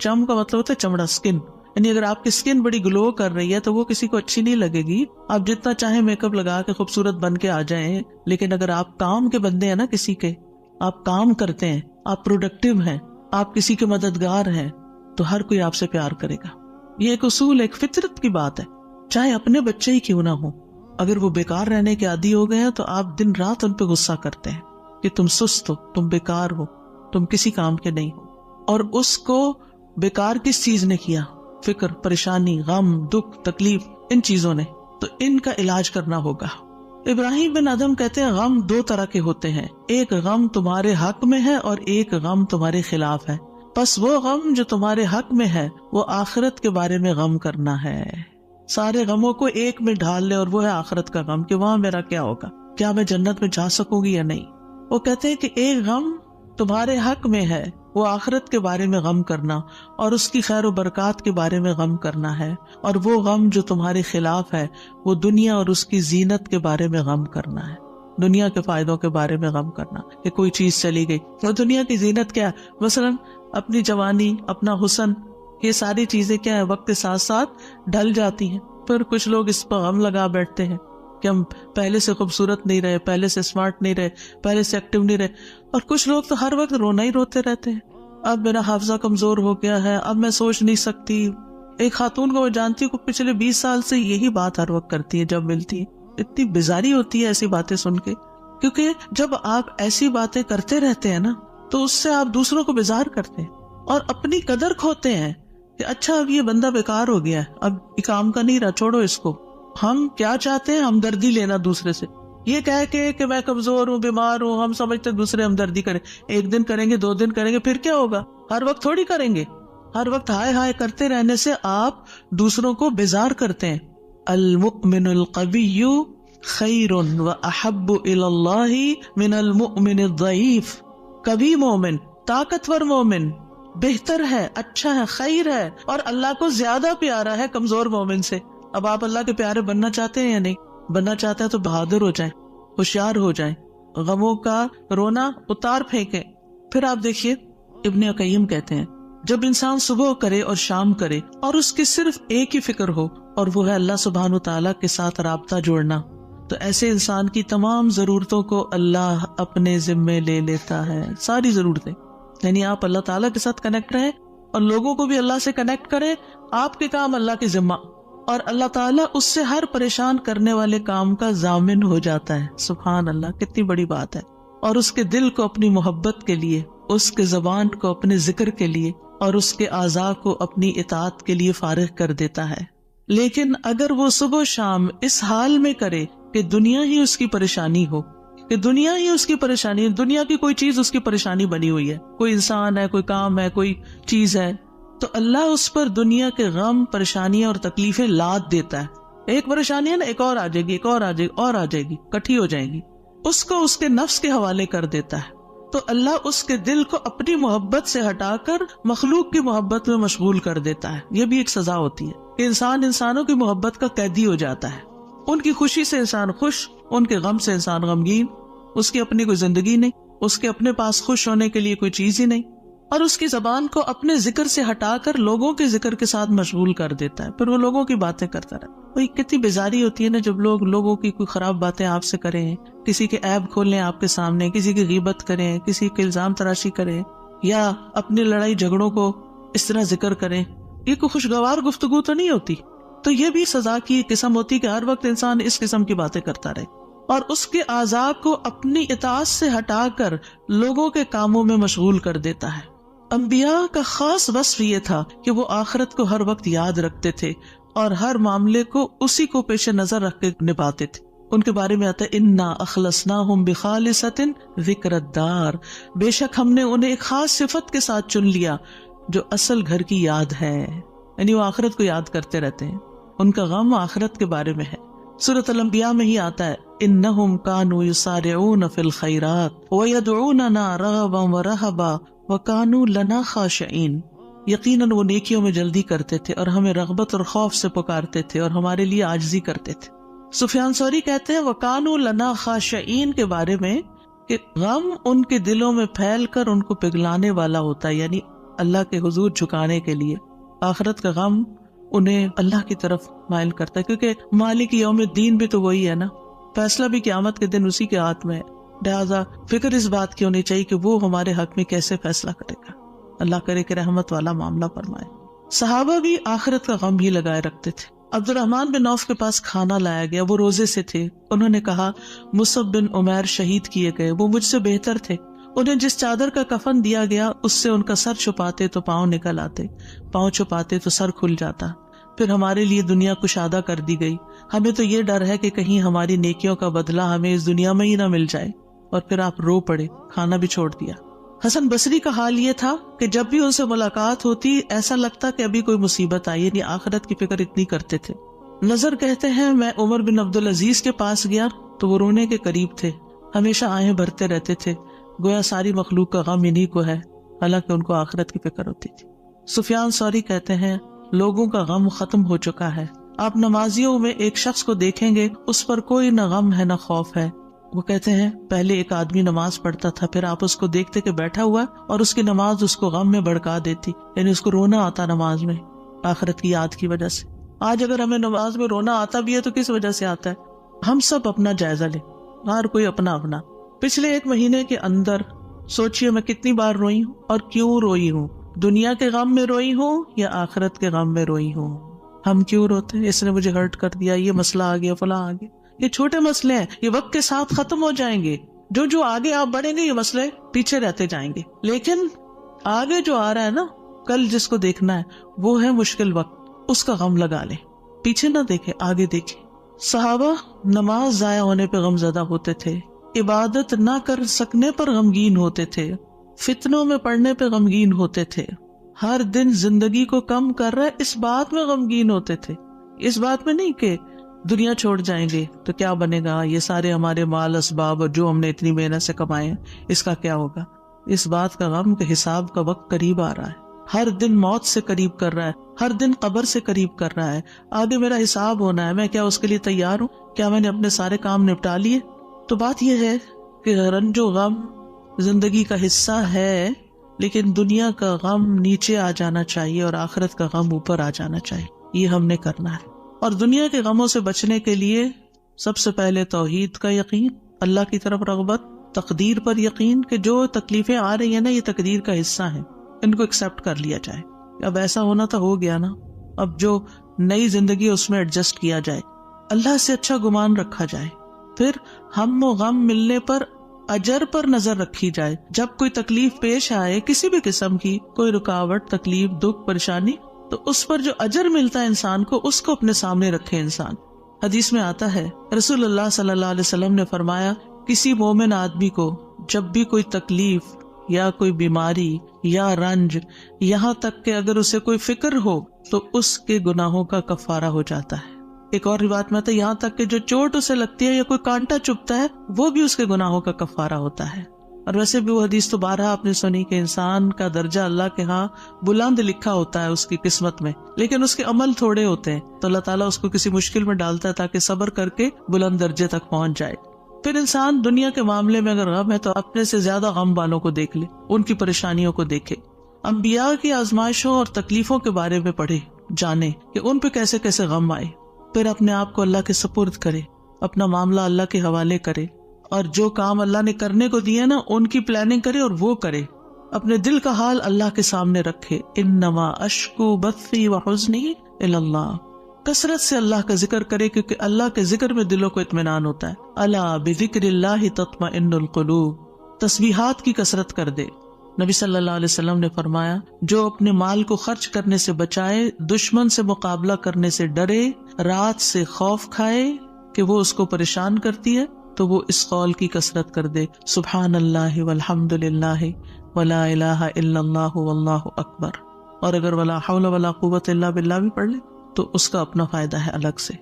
چم کا مطلب ہوتا ہے چمڑا، اسکن. یعنی اگر آپ کی اسکن بڑی گلو کر رہی ہے تو وہ کسی کو اچھی نہیں لگے گی، آپ جتنا چاہیں میک اپ لگا کے خوبصورت بن کے آ جائیں، لیکن اگر آپ کام کے بندے ہیں نا، کسی کے آپ کام کرتے ہیں، آپ پروڈکٹیو ہیں، آپ کسی کے مددگار ہیں، تو ہر کوئی آپ سے پیار کرے گا. یہ ایک اصول، ایک فطرت کی بات ہے. چاہے اپنے بچے ہی کیوں نہ ہو، اگر وہ بیکار رہنے کے عادی ہو گئے ہیں تو آپ دن رات ان پہ غصہ کرتے ہیں کہ تم سست ہو، تم بیکار ہو، تم کسی کام کے نہیں ہو. اور اس کو بیکار کس چیز نے کیا؟ فکر، پریشانی، غم، دکھ، تکلیف، ان چیزوں نے. تو ان کا علاج کرنا ہوگا. ابراہیم بن ادہم کہتے ہیں غم دو طرح کے ہوتے ہیں، ایک غم تمہارے حق میں ہے اور ایک غم تمہارے خلاف ہے. پس وہ غم جو تمہارے حق میں ہے وہ آخرت کے بارے میں غم کرنا ہے. سارے غموں کو ایک میں ڈھال لے، اور وہ ہے آخرت کا غم کہ وہاں میرا کیا ہوگا، کیا میں جنت میں جا سکوں گی یا نہیں. وہ کہتے ہیں کہ ایک غم تمہارے حق میں ہے، وہ آخرت کے بارے میں غم کرنا اور اس کی خیر و برکات کے بارے میں غم کرنا ہے. اور وہ غم جو تمہارے خلاف ہے وہ دنیا اور اس کی زینت کے بارے میں غم کرنا ہے، دنیا کے فائدوں کے بارے میں غم کرنا کہ کوئی چیز چلی گئی. اور دنیا کی زینت کیا ہے؟ مثلاً اپنی جوانی، اپنا حسن، یہ ساری چیزیں کیا ہے وقت کے ساتھ ساتھ ڈھل جاتی ہیں. پھر کچھ لوگ اس پر غم لگا بیٹھتے ہیں کہ ہم پہلے سے خوبصورت نہیں رہے، پہلے سے اسمارٹ نہیں رہے، پہلے سے ایکٹیو نہیں رہے. اور کچھ لوگ تو ہر وقت رونا ہی روتے رہتے ہیں، اب میرا حافظہ کمزور ہو گیا ہے، اب میں سوچ نہیں سکتی. ایک خاتون کو میں جانتی ہوں، پچھلے 20 سال سے یہی بات ہر وقت کرتی ہے جب ملتی ہے. اتنی بیزاری ہوتی ہے ایسی باتیں سن کے، کیونکہ جب آپ ایسی باتیں کرتے رہتے ہیں نا تو اس سے آپ دوسروں کو بیزار کرتے ہیں اور اپنی قدر کھوتے ہیں کہ اچھا اب یہ بندہ بیکار ہو گیا ہے، اب یہ کام کا نہیں رہا، چھوڑو اس کو. ہم کیا چاہتے ہیں؟ ہمدردی لینا دوسرے سے، یہ کہہ کے کہ میں کمزور ہوں، بیمار ہوں. ہم سمجھتے ہیں دوسرے ہمدردی کریں، ایک دن کریں گے، 2 دن کریں گے، پھر کیا ہوگا؟ ہر وقت تھوڑی کریں گے. ہر وقت ہائے ہائے کرتے رہنے سے آپ دوسروں کو بیزار کرتے ہیں. المؤمن القوی خیر واحب الی اللہ من المؤمن الضعیف. قوی مومن، طاقتور مومن بہتر ہے، اچھا ہے، خیر ہے، اور اللہ کو زیادہ پیارا ہے کمزور مومن سے. اب آپ اللہ کے پیارے بننا چاہتے ہیں یا نہیں؟ بننا چاہتے ہیں تو بہادر ہو جائیں، ہوشیار ہو جائیں، غموں کا رونا اتار پھینکیں. پھر آپ دیکھیے ابن قیم کہتے ہیں جب انسان صبح کرے اور شام کرے اور اس کی صرف ایک ہی فکر ہو اور وہ ہے اللہ سبحانہ وتعالیٰ کے ساتھ رابطہ جوڑنا، تو ایسے انسان کی تمام ضرورتوں کو اللہ اپنے ذمے لے لیتا ہے. ساری ضرورتیں، یعنی آپ اللہ تعالیٰ کے ساتھ کنیکٹ رہیں اور لوگوں کو بھی اللہ سے کنیکٹ کریں. آپ کے کام اللہ کے ذمہ، اور اللہ تعالیٰ اس سے ہر پریشان کرنے والے کام کا ضامن ہو جاتا ہے. سبحان اللہ، کتنی بڑی بات ہے. اور اس کے دل کو اپنی محبت کے لیے، اس کے زبان کو اپنے ذکر کے لیے اور اس کے اعضاء کو اپنی اطاعت کے لیے فارغ کر دیتا ہے. لیکن اگر وہ صبح شام اس حال میں کرے کہ دنیا ہی اس کی پریشانی ہو، کہ دنیا ہی اس کی پریشانی، دنیا کی کوئی چیز اس کی پریشانی بنی ہوئی ہے، کوئی انسان ہے، کوئی کام ہے، کوئی چیز ہے، تو اللہ اس پر دنیا کے غم، پریشانیاں اور تکلیفیں لاد دیتا ہے. ایک پریشانی ہے نا، ایک اور آ جائے گی، ایک اور آ جائے گی، اور آ جائے گی، کٹھی ہو جائیں گی. اس کو اس کے نفس کے حوالے کر دیتا ہے. تو اللہ اس کے دل کو اپنی محبت سے ہٹا کر مخلوق کی محبت میں مشغول کر دیتا ہے. یہ بھی ایک سزا ہوتی ہے کہ انسان انسانوں کی محبت کا قیدی ہو جاتا ہے. ان کی خوشی سے انسان خوش، ان کے غم سے انسان غمگین. اس کی اپنی کوئی زندگی نہیں، اس کے اپنے پاس خوش ہونے کے لیے کوئی چیز ہی نہیں، اور اس کی زبان کو اپنے ذکر سے ہٹا کر لوگوں کے ذکر کے ساتھ مشغول کر دیتا ہے. پھر وہ لوگوں کی باتیں کرتا رہتا ہے. وہی کتنی بیزاری ہوتی ہے نا جب لوگوں کی کوئی خراب باتیں آپ سے کریں، کسی کے عیب کھولیں آپ کے سامنے، کسی کی غیبت کریں، کسی کے الزام تراشی کریں، یا اپنی لڑائی جھگڑوں کو اس طرح ذکر کریں. یہ کوئی خوشگوار گفتگو تو نہیں ہوتی. تو یہ بھی سزا کی قسم ہوتی کہ ہر وقت انسان اس قسم کی باتیں کرتا رہے اور اس کے اعضاء کو اپنی اطاعت سے ہٹا کر لوگوں کے کاموں میں مشغول کر دیتا ہے. انبیاء کا خاص وصف یہ تھا کہ وہ آخرت کو ہر وقت یاد رکھتے تھے اور ہر معاملے کو اسی کو پیش نظر رکھ کے نبھاتے تھے. ان کے بارے میں آتا ہے انا اخلصناہم بخالصۃ ذکر الدار، بے شک ہم نے انہیں ایک خاص صفت کے ساتھ چن لیا جو اصل گھر کی یاد ہے. یعنی وہ آخرت کو یاد کرتے رہتے ہیں، ان کا غم آخرت کے بارے میں ہے. سورۃ الانبیاء میں ہی آتا ہے انہم کانوا یسارعون فی الخیرات ویدعوننا رغبا ورہبا وکانوا لنا خاشعین. یقیناً وہ نیکیوں میں جلدی کرتے تھے اور ہمیں رغبت اور خوف سے پکارتے تھے اور ہمارے لیے عاجزی کرتے تھے. سفیان ثوری کہتے ہیں وکانوا لنا خاشعین کے بارے میں کہ غم ان کے دلوں میں پھیل کر ان کو پگھلانے والا ہوتا ہے، یعنی اللہ کے حضور جھکانے کے لیے. آخرت کا غم انہیں اللہ کی طرف مائل کرتا ہے، کیونکہ مالک یوم الدین بھی تو وہی ہے نا، فیصلہ بھی قیامت کے دن اسی کے ہاتھ میں ہے. لہٰذا فکر اس بات کی ہونی چاہیے کہ وہ ہمارے حق میں کیسے فیصلہ کرے گا. اللہ کرے کہ رحمت والا معاملہ فرمائے۔ صحابہ بھی آخرت کا غم ہی لگائے رکھتے تھے۔ عبد الرحمن بن عوف کے پاس کھانا لایا گیا، وہ روزے سے تھے۔ انہوں نے کہا مصعب بن عمیر شہید کیے گئے، وہ مجھ سے بہتر تھے، انہیں جس چادر کا کفن دیا گیا اس سے ان کا سر چھپاتے تو پاؤں نکل آتے، پاؤں چھپاتے تو سر کھل جاتا۔ پھر ہمارے لیے دنیا کشادہ کر دی گئی، ہمیں تو یہ ڈر ہے کہ کہیں ہماری نیکیوں کا بدلہ ہمیں اس دنیا میں ہی نہ مل جائے۔ اور پھر آپ رو پڑے، کھانا بھی چھوڑ دیا۔ حسن بصری کا حال یہ تھا کہ جب بھی ان سے ملاقات ہوتی ایسا لگتا کہ ابھی کوئی مصیبت آئی، یعنی آخرت کی فکر اتنی کرتے تھے۔ نظر کہتے ہیں میں عمر بن عبدالعزیز کے پاس گیا تو وہ رونے کے قریب تھے، ہمیشہ آہیں بھرتے رہتے تھے، گویا ساری مخلوق کا غم انہی کو ہے، حالانکہ ان کو آخرت کی فکر ہوتی تھی۔ سفیان ثوری کہتے ہیں لوگوں کا غم ختم ہو چکا ہے، آپ نمازیوں میں ایک شخص کو دیکھیں گے اس پر کوئی نہ غم ہے نہ خوف ہے۔ وہ کہتے ہیں پہلے ایک آدمی نماز پڑھتا تھا، پھر آپ اس کو دیکھتے کہ بیٹھا ہوا اور اس کی نماز اس کو غم میں بھڑکا دیتی، یعنی اس کو رونا آتا نماز میں آخرت کی یاد کی وجہ سے۔ آج اگر ہمیں نماز میں رونا آتا بھی ہے تو کس وجہ سے آتا ہے؟ ہم سب اپنا جائزہ لیں، ہر کوئی اپنا اپنا۔ پچھلے ایک مہینے کے اندر سوچئے میں کتنی بار روئی ہوں اور کیوں روئی ہوں، دنیا کے غم میں روئی ہوں یا آخرت کے غم میں روئی ہوں۔ ہم کیوں روتے ہیں؟ اس نے مجھے ہرٹ کر دیا، یہ مسئلہ آ گیا، فلاں آ گیا۔ یہ چھوٹے مسئلے ہیں، یہ وقت کے ساتھ ختم ہو جائیں گے، جو آگے آپ بڑھیں گے یہ مسئلے پیچھے رہتے جائیں گے۔ لیکن آگے جو آ رہا ہے نا، کل جس کو دیکھنا ہے وہ ہے مشکل وقت، اس کا غم لگا لیں، پیچھے نہ دیکھیں آگے دیکھیں۔ صحابہ نماز ضائع ہونے پہ غم زدہ ہوتے تھے، عبادت نہ کر سکنے پر غمگین ہوتے تھے، فتنوں میں پڑنے پہ غمگین ہوتے تھے، ہر دن زندگی کو کم کر رہا ہے اس بات میں غمگین ہوتے تھے، اس بات میں نہیں کہ دنیا چھوڑ جائیں گے تو کیا بنے گا، یہ سارے ہمارے مال اسباب اور جو ہم نے اتنی محنت سے کمائے ہیں اس کا کیا ہوگا۔ اس بات کا غم کہ حساب کا وقت قریب آ رہا ہے، ہر دن موت سے قریب کر رہا ہے، ہر دن قبر سے قریب کر رہا ہے، آگے میرا حساب ہونا ہے، میں کیا اس کے لیے تیار ہوں؟ کیا میں نے اپنے سارے کام نپٹا لیے؟ تو بات یہ ہے کہ رنج و غم زندگی کا حصہ ہے، لیکن دنیا کا غم نیچے آ جانا چاہیے اور آخرت کا غم اوپر آ جانا چاہیے، یہ ہم نے کرنا ہے۔ اور دنیا کے غموں سے بچنے کے لیے سب سے پہلے توحید کا یقین، اللہ کی طرف رغبت، تقدیر پر یقین کہ جو تکلیفیں آ رہی ہیں نا یہ تقدیر کا حصہ ہیں، ان کو ایکسپٹ کر لیا جائے۔ اب ایسا ہونا تو ہو گیا نا، اب جو نئی زندگی اس میں ایڈجسٹ کیا جائے، اللہ سے اچھا گمان رکھا جائے، پھر ہم و غم ملنے پر اجر پر نظر رکھی جائے۔ جب کوئی تکلیف پیش آئے کسی بھی قسم کی، کوئی رکاوٹ، تکلیف، دکھ، پریشانی، تو اس پر جو اجر ملتا ہے انسان کو اس کو اپنے سامنے رکھے انسان۔ حدیث میں آتا ہے رسول اللہ صلی اللہ علیہ وسلم نے فرمایا کسی مومن آدمی کو جب بھی کوئی تکلیف یا کوئی بیماری یا رنج، یہاں تک کہ اگر اسے کوئی فکر ہو تو اس کے گناہوں کا کفارہ ہو جاتا ہے۔ ایک اور روایت میں آتا ہے یہاں تک کہ جو چوٹ اسے لگتی ہے یا کوئی کانٹا چبھتا ہے وہ بھی اس کے گناہوں کا کفارہ ہوتا ہے۔ اور ویسے بھی وہ حدیث تو بارہا آپ نے سنی کہ انسان کا درجہ اللہ کے ہاں بلند لکھا ہوتا ہے اس کی قسمت میں، لیکن اس کے عمل تھوڑے ہوتے ہیں، تو اللہ تعالیٰ اس کو کسی مشکل میں ڈالتا ہے تاکہ صبر کر کے بلند درجے تک پہنچ جائے۔ پھر انسان دنیا کے معاملے میں اگر غم ہے تو اپنے سے زیادہ غم والوں کو دیکھ لے، ان کی پریشانیوں کو دیکھے، انبیاء کی آزمائشوں اور تکلیفوں کے بارے میں پڑھے، جانے کہ ان پہ کیسے کیسے غم آئے، پھر اپنے آپ کو اللہ کے سپرد کرے، اپنا معاملہ اللہ کے حوالے کرے، اور جو کام اللہ نے کرنے کو دیے نا ان کی پلاننگ کرے اور وہ کرے، اپنے دل کا حال اللہ کے سامنے رکھے۔ انما اشکو بثی وحزنی الی اللہ، کثرت سے اللہ کا ذکر کرے کیونکہ اللہ کے ذکر میں دلوں کو اطمینان ہوتا ہے۔ الا بذکر اللہ تطمئن القلوب، تسبیحات کی کثرت کر دے۔ نبی صلی اللہ علیہ وسلم نے فرمایا جو اپنے مال کو خرچ کرنے سے بچائے، دشمن سے مقابلہ کرنے سے ڈرے، رات سے خوف کھائے کہ وہ اس کو پریشان کرتی ہے، تو وہ اس قول کی کثرت کر دے سبحان اللہ والحمد للہ ولا الہ الا اللہ واللہ اکبر، اور اگر ولا حول ولا قوت الا باللہ بھی پڑھ لے تو اس کا اپنا فائدہ ہے الگ سے۔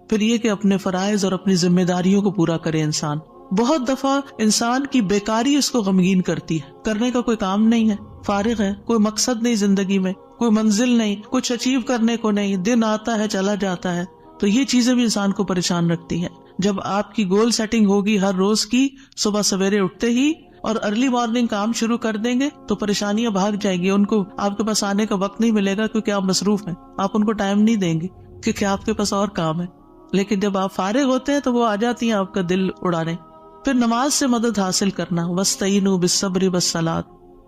پھر یہ کہ اپنے فرائض اور اپنی ذمہ داریوں کو پورا کرے انسان۔ بہت دفعہ انسان کی بیکاری اس کو غمگین کرتی ہے، کرنے کا کوئی کام نہیں ہے، فارغ ہے، کوئی مقصد نہیں زندگی میں، کوئی منزل نہیں، کچھ اچیو کرنے کو نہیں، دن آتا ہے چلا جاتا ہے، تو یہ چیزیں بھی انسان کو پریشان رکھتی ہیں۔ جب آپ کی گول سیٹنگ ہوگی ہر روز کی، صبح سویرے اٹھتے ہی اور ارلی مارننگ کام شروع کر دیں گے تو پریشانیاں بھاگ جائیں گی، ان کو آپ کے پاس آنے کا وقت نہیں ملے گا کیونکہ آپ مصروف ہیں، آپ ان کو ٹائم نہیں دیں گے کیونکہ آپ کے پاس اور کام ہے۔ لیکن جب آپ فارغ ہوتے ہیں تو وہ آ جاتی ہیں آپ کا دل اڑانے۔ پھر نماز سے مدد حاصل کرنا، وَاسْتَعِینُوا بِالصَّبْرِ وَالصَّلَاةِ،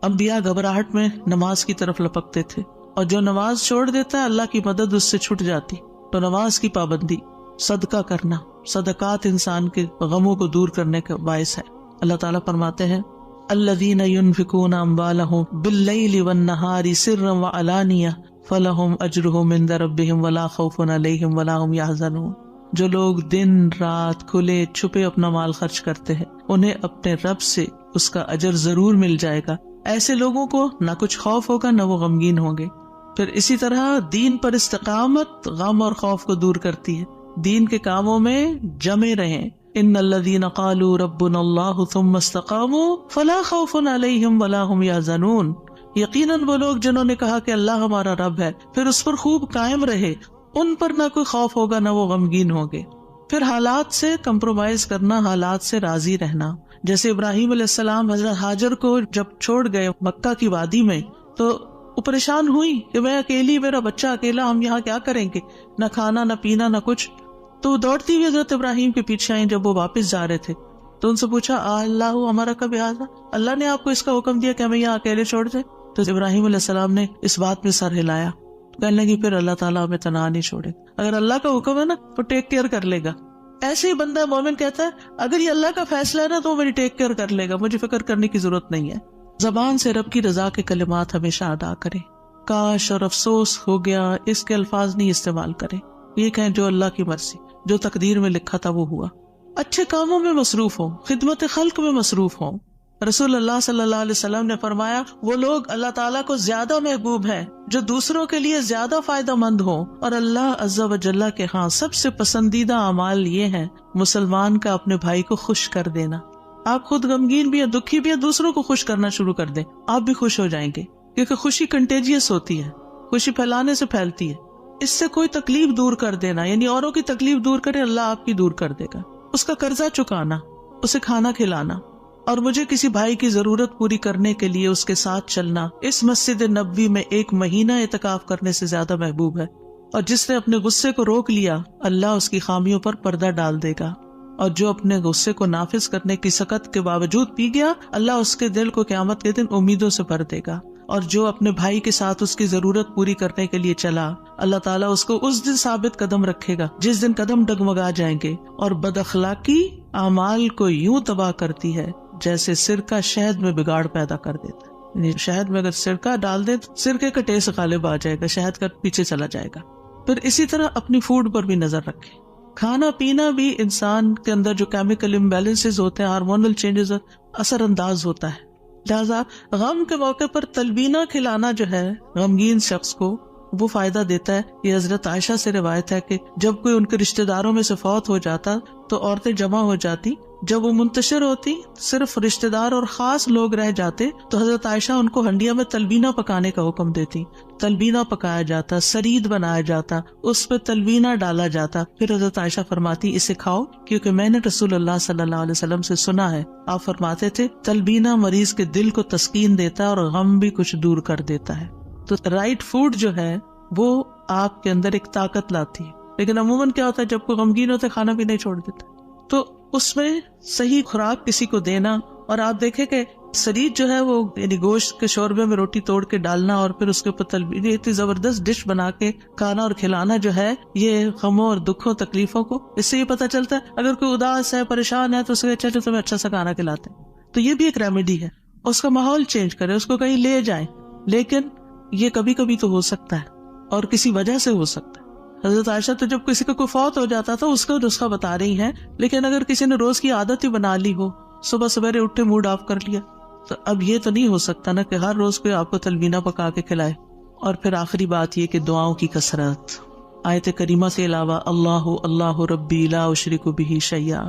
انبیاء گھبراہٹ میں نماز کی طرف لپکتے تھے، اور جو نماز چھوڑ دیتا ہے اللہ کی مدد اس سے چھٹ جاتی. تو نماز کی پابندی، صدقہ کرنا، صدقات انسان کے غموں کو دور کرنے کا باعث ہے. اللہ تعالیٰ فرماتے ہیں الذین ينفقون اموالهم باللیل والنہار سرا وعلانیہ فلہم اجرہم عند ربہم ولا خوف علیہم ولا ہم یحزنون. جو لوگ دن رات کھلے چھپے اپنا مال خرچ کرتے ہیں انہیں اپنے رب سے اس کا اجر ضرور مل جائے گا. ایسے لوگوں کو نہ کچھ خوف ہوگا نہ وہ غمگین ہوں گے. پھر اسی طرح دین پر استقامت غم اور خوف کو دور کرتی ہے. دین کے کاموں میں جمے رہیں. ان الذین قالوا ربنا اللہ ثم استقاموا فلا خوف علیہم ولا هم یحزنون. یقیناً وہ لوگ جنہوں نے کہا کہ اللہ ہمارا رب ہے پھر اس پر خوب قائم رہے، ان پر نہ کوئی خوف ہوگا نہ وہ غمگین ہوں گے. پھر حالات سے کمپرومائز کرنا، حالات سے راضی رہنا. جیسے ابراہیم علیہ السلام حضرت ہاجر کو جب چھوڑ گئے مکہ کی وادی میں تو وہ پریشان ہوئی کہ میں اکیلی، میرا بچہ اکیلا، ہم یہاں کیا کریں گے، نہ کھانا نہ پینا نہ کچھ. تو دوڑتی ہوئی حضرت ابراہیم کے پیچھے آئیں. جب وہ واپس جا رہے تھے تو ان سے پوچھا اللہ ہمارا کب یاد، اللہ نے آپ کو اس کا حکم دیا کہ ہمیں یہاں اکیلے چھوڑ دیں؟ تو ابراہیم علیہ السلام نے اس بات میں سر ہلایا، کہنے لگی پھر اللہ تعالیٰ ہمیں تنہا نہیں چھوڑے. اگر اللہ کا حکم ہے نا تو ٹیک کیئر کر لے گا. ایسے ہی بندہ مومن کہتا ہے اگر یہ اللہ کا فیصلہ ہے نا تو وہ میری ٹیک کیئر کر لے گا، مجھے فکر کرنے کی ضرورت نہیں ہے. زبان سے رب کی رضا کے کلمات ہمیشہ ادا کریں. کاش اور افسوس ہو گیا اس کے الفاظ نہیں استعمال کریں. یہ کہیں جو اللہ کی مرضی، جو تقدیر میں لکھا تھا وہ ہوا. اچھے کاموں میں مصروف ہوں، خدمت خلق میں مصروف ہوں. رسول اللہ صلی اللہ علیہ وسلم نے فرمایا وہ لوگ اللہ تعالیٰ کو زیادہ محبوب ہیں جو دوسروں کے لیے زیادہ فائدہ مند ہوں، اور اللہ عز و جل کے ہاں سب سے پسندیدہ اعمال یہ ہیں مسلمان کا اپنے بھائی کو خوش کر دینا. آپ خود غمگین بھی ہیں، دکھی بھی ہیں، دوسروں کو خوش کرنا شروع کر دیں، آپ بھی خوش ہو جائیں گے. کیونکہ خوشی کنٹیجیس ہوتی ہے، خوشی پھیلانے سے پھیلتی ہے. اس سے کوئی تکلیف دور کر دینا، یعنی اوروں کی تکلیف دور کرے، اللہ آپ کی دور کر دے گا. اس کا قرضہ چکانا، اسے کھانا کھلانا، اور مجھے کسی بھائی کی ضرورت پوری کرنے کے لیے اس کے ساتھ چلنا اس مسجد نبوی میں 1 مہینہ اعتکاف کرنے سے زیادہ محبوب ہے. اور جس نے اپنے غصے کو روک لیا اللہ اس کی خامیوں پر پردہ ڈال دے گا، اور جو اپنے غصے کو نافذ کرنے کی سخت کے باوجود پی گیا اللہ اس کے دل کو قیامت کے دن امیدوں سے بھر دے گا. اور جو اپنے بھائی کے ساتھ اس کی ضرورت پوری کرنے کے لیے چلا اللہ تعالیٰ اس کو اس دن ثابت قدم رکھے گا جس دن قدم ڈگمگا جائیں گے. اور بد اخلاقی اعمال کو یوں تباہ کرتی ہے جیسے سرکہ شہد میں بگاڑ پیدا کر دیتا ہے. یعنی شہد میں اگر سرکہ ڈال دے تو سرکے کا ٹیسٹ غالب آ جائے گا، شہد کا پیچھے چلا جائے گا. پھر اسی طرح اپنی فوڈ پر بھی نظر رکھیں. کھانا پینا بھی انسان کے اندر جو کیمیکل امبیلنسز ہوتے ہیں، ہارمونل چینجز اثر انداز ہوتا ہے. لہذا غم کے موقع پر تلبینہ کھلانا جو ہے غمگین شخص کو وہ فائدہ دیتا ہے. یہ حضرت عائشہ سے روایت ہے کہ جب کوئی ان کے رشتہ داروں میں سے فوت ہو جاتا تو عورتیں جمع ہو جاتی. جب وہ منتشر ہوتی صرف رشتہ دار اور خاص لوگ رہ جاتے تو حضرت عائشہ ان کو ہنڈیا میں تلبینہ پکانے کا حکم دیتی. تلبینہ پکایا جاتا، سرید بنایا جاتا، اس پہ تلبینہ ڈالا جاتا. پھر حضرت عائشہ فرماتی اسے کھاؤ کیونکہ میں نے رسول اللہ صلی اللہ علیہ وسلم سے سنا ہے، آپ فرماتے تھے تلبینہ مریض کے دل کو تسکین دیتا ہے اور غم بھی کچھ دور کر دیتا ہے. تو رائٹ فوڈ جو ہے وہ آپ کے اندر ایک طاقت لاتی ہے. لیکن عموماً کیا ہوتا ہے جب کوئی غمگین ہوتا ہے کھانا بھی نہیں چھوڑ دیتا. تو اس میں صحیح خوراک کسی کو دینا. اور آپ دیکھیں کہ سرید جو ہے وہ یعنی گوشت کے شوربے میں روٹی توڑ کے ڈالنا اور پھر اس کے اوپر تلبینہ، اتنی زبردست ڈش بنا کے کھانا اور کھلانا جو ہے یہ غموں اور دکھوں تکلیفوں کو، اس سے یہ پتہ چلتا ہے اگر کوئی اداس ہے پریشان ہے تو اس سے اچھا جو تمہیں اچھا سا کھانا کھلاتے ہیں. تو یہ بھی ایک ریمیڈی ہے. اس کا ماحول چینج کرے، اس کو کہیں لے جائیں. لیکن یہ کبھی کبھی تو ہو سکتا ہے اور کسی وجہ سے ہو سکتا ہے. حضرت عائشہ تو جب کسی کا کوئی فوت ہو جاتا تھا اس کا نسخہ بتا رہی ہیں. لیکن اگر کسی نے روز کی عادت ہی بنا لی ہو، صبح سویرے اٹھے موڈ آف کر لیا، تو اب یہ تو نہیں ہو سکتا نا کہ ہر روز کوئی آپ کو تلبینہ پکا کے کھلائے. اور پھر آخری بات یہ کہ دعاؤں کی کثرت. آیت کریمہ سے علاوہ اللہ اللہ ربی لا اشرک بہ شیئا،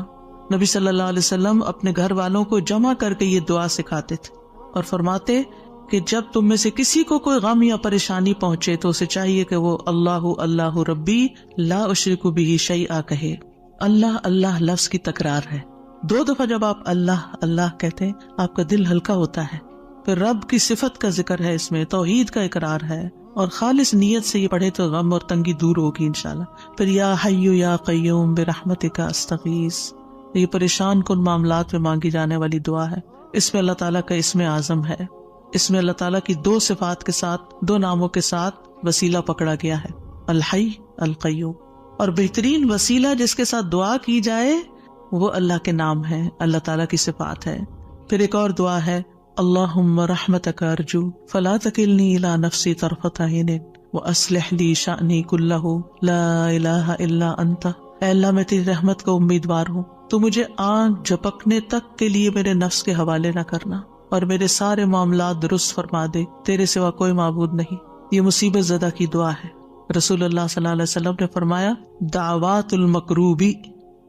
نبی صلی اللہ علیہ وسلم اپنے گھر والوں کو جمع کر کے یہ دعا سکھاتے تھے اور فرماتے کہ جب تم میں سے کسی کو کوئی غم یا پریشانی پہنچے تو اسے چاہیے کہ وہ اللہ اللہ ربی لا اشرک بہ شیئا کہے. اللہ اللہ لفظ کی تکرار ہے. 2 دفعہ جب آپ اللہ اللہ کہتے ہیں آپ کا دل ہلکا ہوتا ہے. پھر رب کی صفت کا ذکر ہے، اس میں توحید کا اقرار ہے، اور خالص نیت سے یہ پڑھے تو غم اور تنگی دور ہوگی انشاءاللہ. پھر یا حی یا قیوم برحمتک استغیث، یہ پریشان کن معاملات میں مانگی جانے والی دعا ہے. اس میں اللہ تعالیٰ کا اسم اعظم ہے. اس میں اللہ تعالیٰ کی دو صفات کے ساتھ، دو ناموں کے ساتھ وسیلہ پکڑا گیا ہے، الحی القیوم. اور بہترین وسیلہ جس کے ساتھ دعا کی جائے وہ اللہ کے نام ہے، اللہ تعالیٰ کی صفات ہے. پھر ایک اور دعا ہے، اللہم رحمتک ارجو فلا تکلنی الی نفسی طرفۃ عین واصلح لی شأنی کلہ لا الہ الا انت. اے اللہ میں تیری رحمت کا امیدوار ہوں، تو مجھے آنکھ جھپکنے تک کے لیے میرے نفس کے حوالے نہ کرنا اور میرے سارے معاملات درست فرما دے، تیرے سوا کوئی معبود نہیں. یہ مصیبت زدہ کی دعا ہے. رسول اللہ صلی اللہ علیہ وسلم نے فرمایا دعوات المکروبی،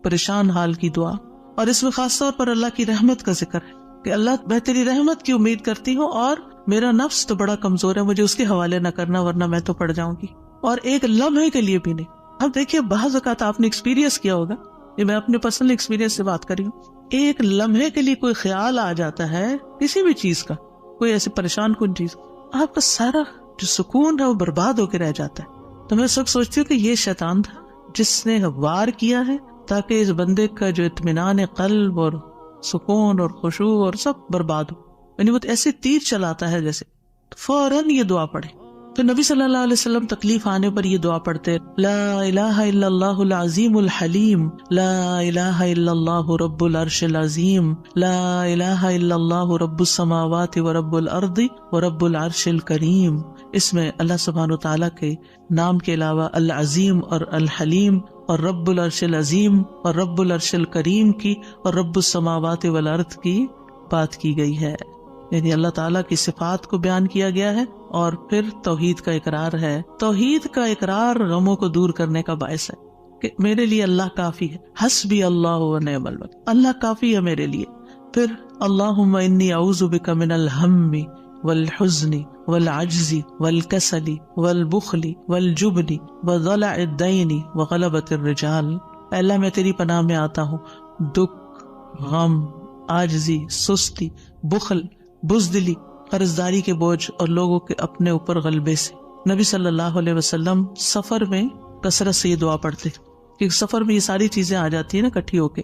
پریشان حال کی دعا. اور اس میں خاص طور پر اللہ کی رحمت کا ذکر ہے کہ اللہ میں تیری رحمت کی امید کرتی ہوں اور میرا نفس تو بڑا کمزور ہے، مجھے اس کے حوالے نہ کرنا ورنہ میں تو پڑ جاؤں گی. اور ایک لمحے کے لیے بھی نہیں. اب دیکھیے بعض اوقات آپ نے ایکسپیرینس کیا ہوگا، یہ میں اپنے پرسنل ایکسپیرینس سے بات کری ہوں، ایک لمحے کے لیے کوئی خیال آ جاتا ہے کسی بھی چیز کا، کوئی ایسی پریشان کن چیز، آپ کا سارا جو سکون ہے وہ برباد ہو کے رہ جاتا ہے. تو میں سب سوچتی ہوں کہ یہ شیطان تھا جس نے وار کیا ہے تاکہ اس بندے کا جو اطمینان قلب اور سکون اور خشوع اور سب برباد ہو. یعنی وہ ایسے تیر چلاتا ہے جیسے. فوراً یہ دعا پڑھے. پھر نبی صلی اللہ علیہ وسلم تکلیف آنے پر یہ دعا پڑھتے، لا الہ الا اللہ العظیم الحلیم، لا الہ الا اللہ رب العرش العظیم، لا الہ الا اللہ رب السماوات ورب الارض ورب العرش الکریم. اس میں اللہ سبحانہ وتعالیٰ کے نام کے علاوہ العظیم اور الحلیم اور رب العرش العظیم اور رب العرش الکریم کی اور رب السماوات والارض کی بات کی گئی ہے. یعنی اللہ تعالیٰ کی صفات کو بیان کیا گیا ہے اور پھر توحید کا اقرار ہے. توحید کا اقرار غموں کو دور کرنے کا باعث ہے کہ میرے لیے اللہ کافی ہے، حسبی اللہ و نعم الوکیل، اللہ کافی ہے میرے لیے. پھر اللہم انی اعوذ بک من الہم والحزن والعجز والکسل والبخل والجبن وضلع الدین وغلبۃ الرجال. اے اللہ میں تیری پناہ میں آتا ہوں دکھ، غم، عاجزی، سستی، بخل، بزدلی، قرضداری کے بوجھ اور لوگوں کے اپنے اوپر غلبے سے. نبی صلی اللہ علیہ وسلم سفر میں کثرت سے یہ دعا پڑھتے کیونکہ سفر میں یہ ساری چیزیں آ جاتی ہیں نا اکٹھی ہو کے.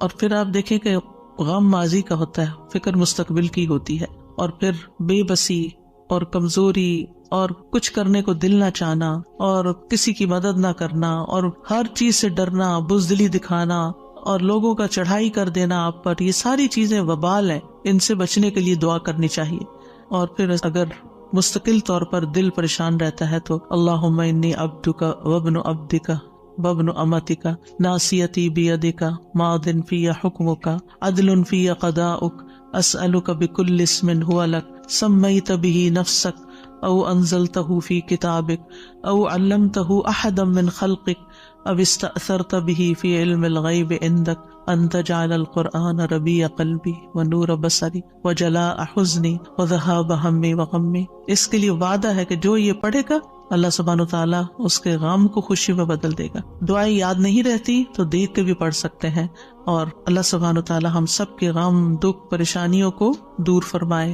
اور پھر آپ دیکھیں کہ غم ماضی کا ہوتا ہے، فکر مستقبل کی ہوتی ہے، اور پھر بے بسی اور کمزوری اور کچھ کرنے کو دل نہ چاہنا اور کسی کی مدد نہ کرنا اور ہر چیز سے ڈرنا، بزدلی دکھانا اور لوگوں کا چڑھائی کر دینا آپ پر، یہ ساری چیزیں وبال ہیں. ان سے بچنے کے لیے دعا کرنی چاہیے. اور پھر اگر مستقل طور پر دل پریشان رہتا ہے تو اللہم انی عبدک وابن عبدک وابن امتک ناصیتی بیدک ماض فی حکمک عدل فی قضاؤک اسألک بکل اسم هو لک سمیت به نفسک او انزلته فی کتابک او علمته احدا من خلقک او استأثرت به فی علم الغیب عندک ان تجعل القرآن ربیع قلبی ونور بصری وجلاء حزنی وذہاب ہمی وغمی. اس کے لیے وعدہ ہے کہ جو یہ پڑھے گا اللہ سبحانہ وتعالیٰ اس کے غم کو خوشی میں بدل دے گا. دعائیں یاد نہیں رہتی تو دیکھ کے بھی پڑھ سکتے ہیں، اور اللہ سبحانہ وتعالیٰ ہم سب کے غم، دکھ، پریشانیوں کو دور فرمائے.